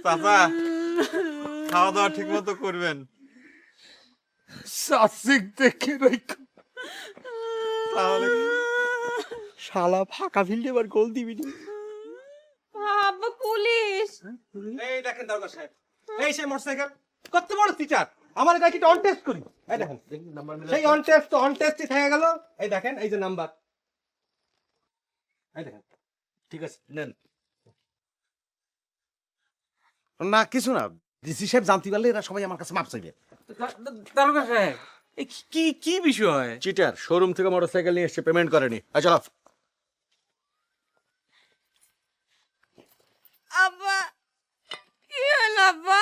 চাচা খাওয়া দাওয়া ঠিক মতো করবেন। সাসিক দেখে রাখো, তাহলে শালা ফাঁকা ফিল্ডে এবার গোল দিবি নি। আব্বা পুলিশ। এই দেখেন দারোগা সাহেব, এই সেই মোটরসাইকেল কত বড় ফিচার, আমার গাড়িটা অন টেস্ট করি। এই দেখেন সেই অন টেস্টই থেকে গেল। এই দেখেন এই যে নাম্বার, এই দেখেন। ঠিক আছে নেন। না কিছু না, ডিসি সাহেব জানতে পারলে এরা সবাই আমার কাছে মাপ চাইবে। দারোগা সাহেব এই কি কি বিষয়? চিটার শোরুম থেকে মোটরসাইকেল নিয়ে এসে পেমেন্ট করেনি। চলো আব্বা কি হলো আব্বা?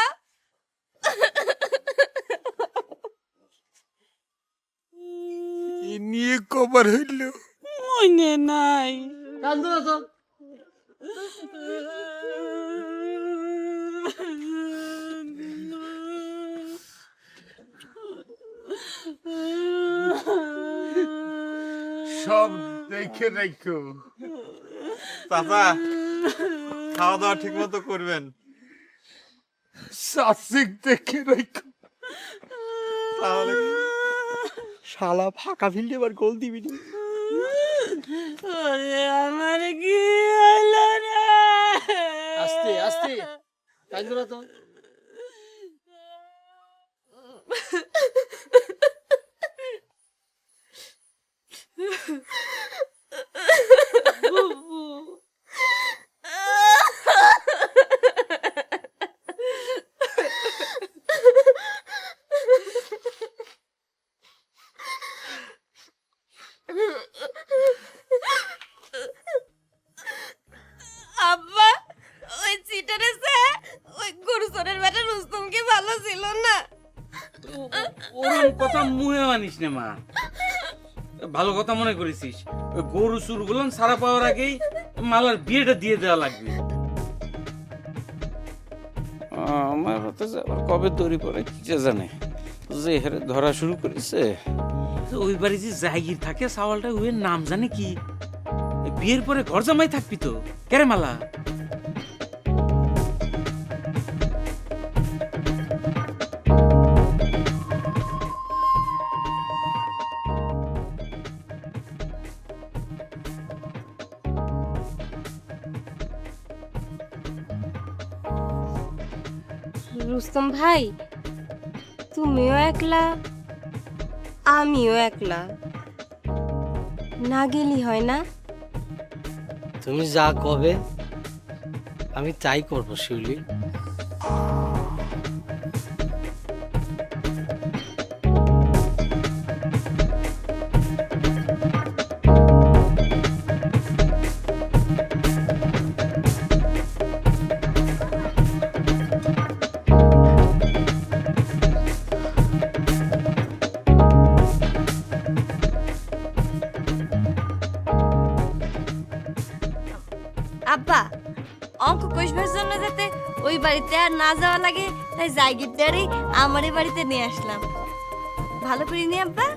এ নিয়ে কবার হইল মনে নাই। সব দেখে রাখো। চাচা খাওয়া দাওয়া ঠিক মতো করবেন। সাসিক দেখে রাখো, তাহলে শালা ফাঁকা ফিল্ডে এবার গোল দিবি নি। আমার কি হলো রে? আস্তে আস্তে কাঁদো না তো। আব্বা ওই চিটারে সে ওই গুরুসরের বেটা রুস্তম কি ভালো ছিল না? ওরম কথা মুহে আনিস না মা, ভালো কথা মনে করেছিস। ওই গরু চুরগুলো সারা পাওয়ার আগেই মালার বিয়েটা দিয়ে দেওয়া লাগবে। আমার হতে আবার কবে দড়ি পড়ে কি জানে, যে হারে ধরা শুরু করেছে। ওই বাড়ি যে জায়গির থাকে সাওয়ালটা ওই নাম জানে কি? বিয়ের পরে ঘর জামাই থাকবি তো কেরে মালা? রুস্তম ভাই তুমিও একলা আমিও একলা, না গেলি হয় না? তুমি যা কবে আমি তাই করবো শিউলি। আব্বা অঙ্ক কষবার জন্য যাতে ওই বাড়িতে আর না যাওয়া লাগে তাই জায়গিরটারই আমার এই বাড়িতে নিয়ে আসলাম। ভালো করে নি আব্বা?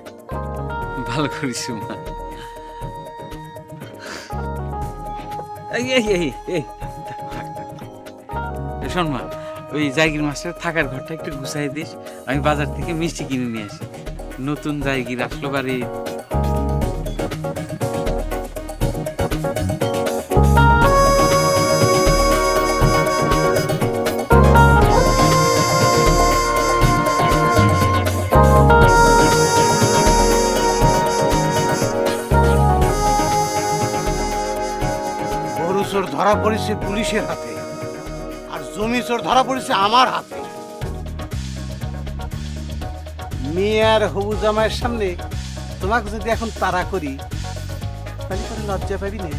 ভালো করিস মা। এই এই এই এই শোন মা, ওই জায়গির মাস্টার থাকার ঘরটা একটু গুছাই দিস, আমি বাজার থেকে মিষ্টি কিনে নিয়ে আসি। নতুন জায়গির আসলো বাড়ি। গরু চোর ধরা পড়েছে পুলিশের হাতে, আর জমি চোর ধরা পড়েছে আমার হাতে। মেয়ে আর হবু জামাইয়ের সামনে তোমাকে যদি এখন তাড়া করি তাহলে পরে লজ্জা পাবি না।